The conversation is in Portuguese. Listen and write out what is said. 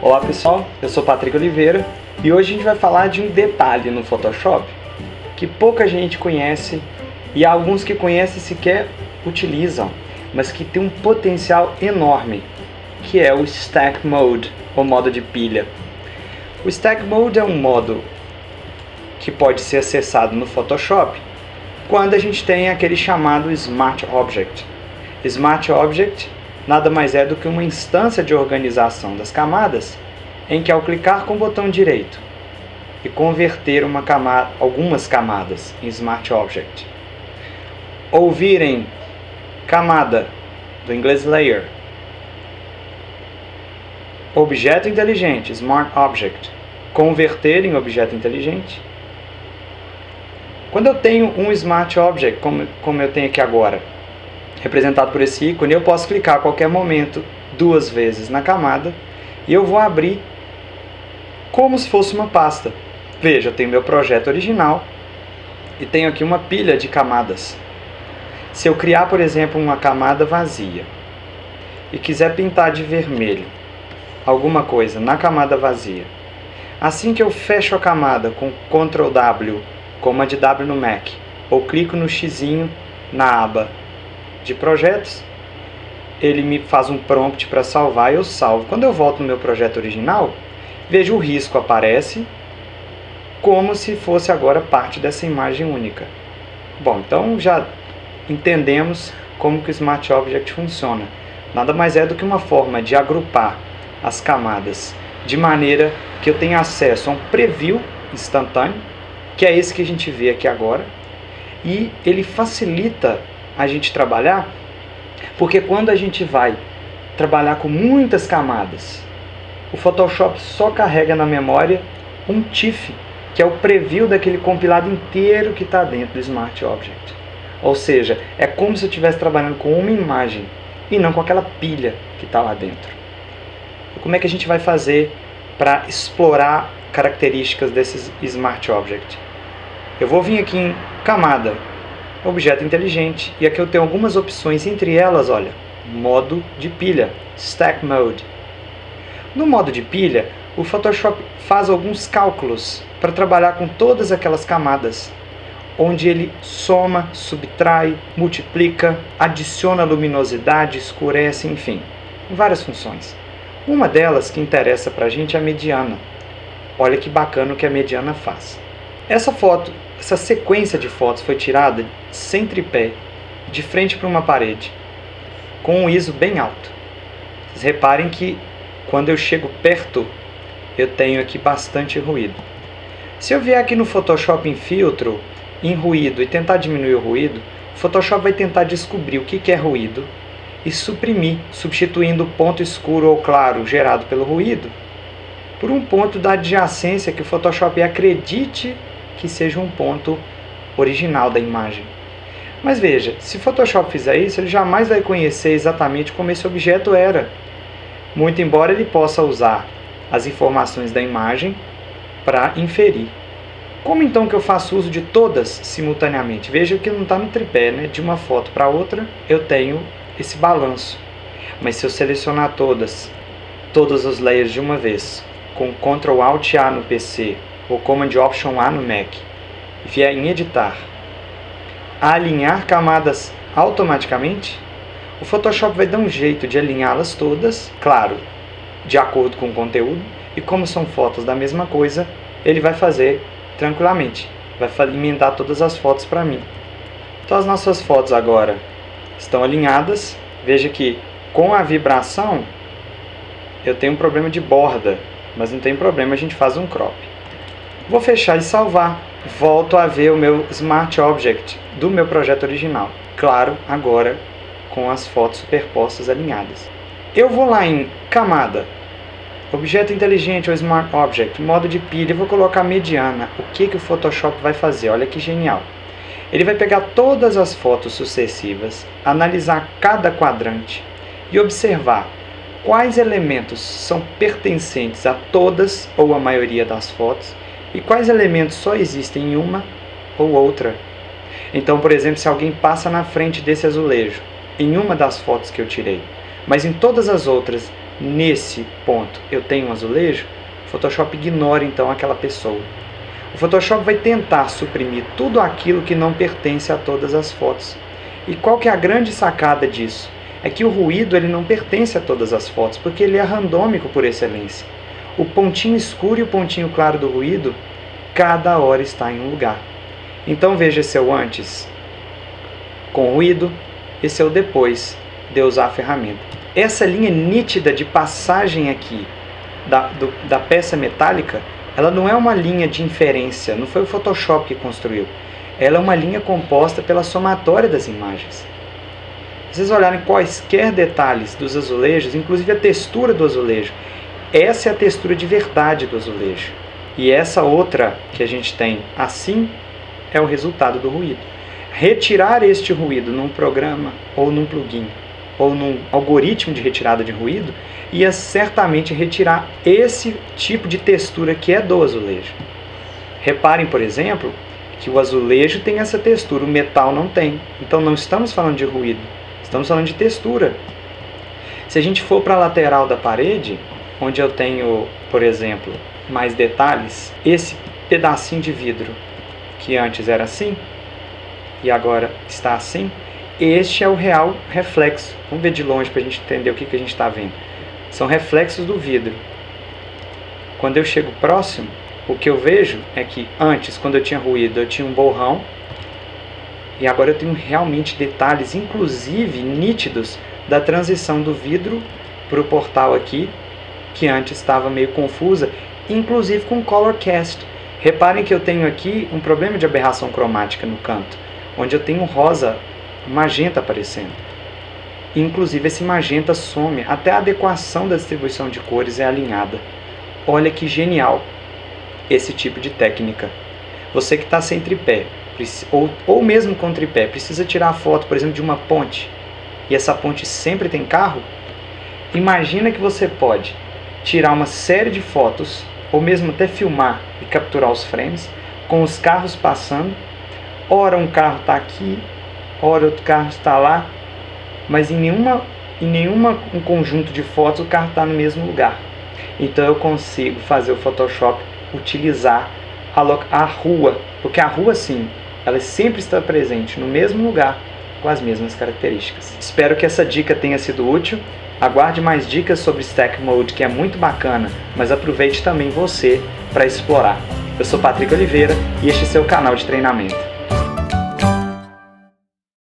Olá pessoal, eu sou Patrick Oliveira e hoje a gente vai falar de um detalhe no Photoshop que pouca gente conhece e alguns que conhecem sequer utilizam, mas que tem um potencial enorme, que é o Stack Mode, ou modo de pilha. O Stack Mode é um modo que pode ser acessado no Photoshop quando a gente tem aquele chamado Smart Object. Smart Object nada mais é do que uma instância de organização das camadas em que, ao clicar com o botão direito e converter algumas camadas em Smart Object, ou virem camada, do inglês layer, objeto inteligente, Smart Object, converter em objeto inteligente. Quando eu tenho um Smart Object, como eu tenho aqui agora, representado por esse ícone, eu posso clicar a qualquer momento 2 vezes na camada e eu vou abrir como se fosse uma pasta. Veja, eu tenho meu projeto original e tenho aqui uma pilha de camadas. Se eu criar, por exemplo, uma camada vazia e quiser pintar de vermelho alguma coisa na camada vazia, assim que eu fecho a camada com Ctrl W, Command W no Mac, ou clico no xizinho na aba de projetos, ele me faz um prompt para salvar e eu salvo. Quando eu volto no meu projeto original, veja, o risco aparece como se fosse agora parte dessa imagem única. Bom, então já entendemos como que o Smart Object funciona. Nada mais é do que uma forma de agrupar as camadas de maneira que eu tenha acesso a um preview instantâneo, que é esse que a gente vê aqui agora, e ele facilita a gente trabalhar, porque quando a gente vai trabalhar com muitas camadas, o Photoshop só carrega na memória um TIFF, que é o preview daquele compilado inteiro que está dentro do Smart Object. Ou seja, é como se eu estivesse trabalhando com uma imagem e não com aquela pilha que está lá dentro. E como é que a gente vai fazer para explorar características desses Smart Object? Eu vou vir aqui em camada, objeto inteligente, e aqui eu tenho algumas opções, entre elas, olha, modo de pilha, Stack Mode. No modo de pilha, o Photoshop faz alguns cálculos para trabalhar com todas aquelas camadas, onde ele soma, subtrai, multiplica, adiciona luminosidade, escurece, enfim, várias funções. Uma delas que interessa para a gente é a mediana. Olha que bacana o que a mediana faz. Essa sequência de fotos foi tirada sem tripé, de frente para uma parede, com um ISO bem alto. Vocês reparem que quando eu chego perto, eu tenho aqui bastante ruído. Se eu vier aqui no Photoshop em filtro, em ruído, e tentar diminuir o ruído, o Photoshop vai tentar descobrir o que é ruído e suprimir, substituindo o ponto escuro ou claro gerado pelo ruído por um ponto da adjacência que o Photoshop acredite que seja um ponto original da imagem. Mas veja, se o Photoshop fizer isso, ele jamais vai conhecer exatamente como esse objeto era, muito embora ele possa usar as informações da imagem para inferir. Como então que eu faço uso de todas simultaneamente? Veja que não está no tripé, né? De uma foto para outra eu tenho esse balanço. Mas se eu selecionar todos os layers de uma vez, com Ctrl Alt A no PC ou Command Option A no Mac, e vier em editar, alinhar camadas automaticamente, o Photoshop vai dar um jeito de alinhá-las todas, claro, de acordo com o conteúdo, e como são fotos da mesma coisa, ele vai fazer tranquilamente, vai emendar todas as fotos para mim. Então as nossas fotos agora estão alinhadas. Veja que com a vibração eu tenho um problema de borda, mas não tem problema, a gente faz um crop. Vou fechar e salvar. Volto a ver o meu Smart Object do meu projeto original. Claro, agora com as fotos superpostas alinhadas. Eu vou lá em camada, objeto inteligente ou Smart Object, modo de pilha, e vou colocar mediana. O que o Photoshop vai fazer? Olha que genial. Ele vai pegar todas as fotos sucessivas, analisar cada quadrante e observar quais elementos são pertencentes a todas ou a maioria das fotos e quais elementos só existem em uma ou outra. Então, por exemplo, se alguém passa na frente desse azulejo, em uma das fotos que eu tirei, mas em todas as outras nesse ponto eu tenho um azulejo, o Photoshop ignora então aquela pessoa. O Photoshop vai tentar suprimir tudo aquilo que não pertence a todas as fotos. E qual que é a grande sacada disso? É que o ruído ele não pertence a todas as fotos, porque ele é randômico por excelência. O pontinho escuro e o pontinho claro do ruído, cada hora está em um lugar. Então veja esse é o antes com ruído, esse é o depois de usar a ferramenta. Essa linha nítida de passagem aqui da peça metálica, ela não é uma linha de inferência, não foi o Photoshop que construiu. Ela é uma linha composta pela somatória das imagens. Se vocês olharem quaisquer detalhes dos azulejos, inclusive a textura do azulejo, essa é a textura de verdade do azulejo. E essa outra que a gente tem assim é o resultado do ruído. Retirar este ruído num programa ou num plugin ou num algoritmo de retirada de ruído ia certamente retirar esse tipo de textura que é do azulejo. Reparem, por exemplo, que o azulejo tem essa textura, o metal não tem. Então não estamos falando de ruído, estamos falando de textura. Se a gente for para a lateral da parede, onde eu tenho, por exemplo, mais detalhes, esse pedacinho de vidro que antes era assim e agora está assim, este é o real reflexo. Vamos ver de longe para a gente entender o que a gente está vendo. São reflexos do vidro. Quando eu chego próximo, o que eu vejo é que antes, quando eu tinha ruído, eu tinha um borrão e agora eu tenho realmente detalhes, inclusive nítidos, da transição do vidro para o portal aqui, que antes estava meio confusa, inclusive com color cast. Reparem que eu tenho aqui um problema de aberração cromática no canto, onde eu tenho um rosa, magenta aparecendo. Inclusive esse magenta some, até a adequação da distribuição de cores é alinhada. Olha que genial esse tipo de técnica. Você que está sem tripé, ou mesmo com tripé, precisa tirar a foto, por exemplo, de uma ponte, e essa ponte sempre tem carro, imagina que você pode tirar uma série de fotos, ou mesmo até filmar e capturar os frames, com os carros passando. Ora um carro está aqui, ora outro carro está lá, mas em nenhuma um conjunto de fotos o carro está no mesmo lugar. Então eu consigo fazer o Photoshop utilizar a rua, porque a rua sim, ela sempre está presente no mesmo lugar, com as mesmas características. Espero que essa dica tenha sido útil. Aguarde mais dicas sobre Stack Mode, que é muito bacana, mas aproveite também você para explorar. Eu sou Patrick Oliveira e este é seu canal de treinamento.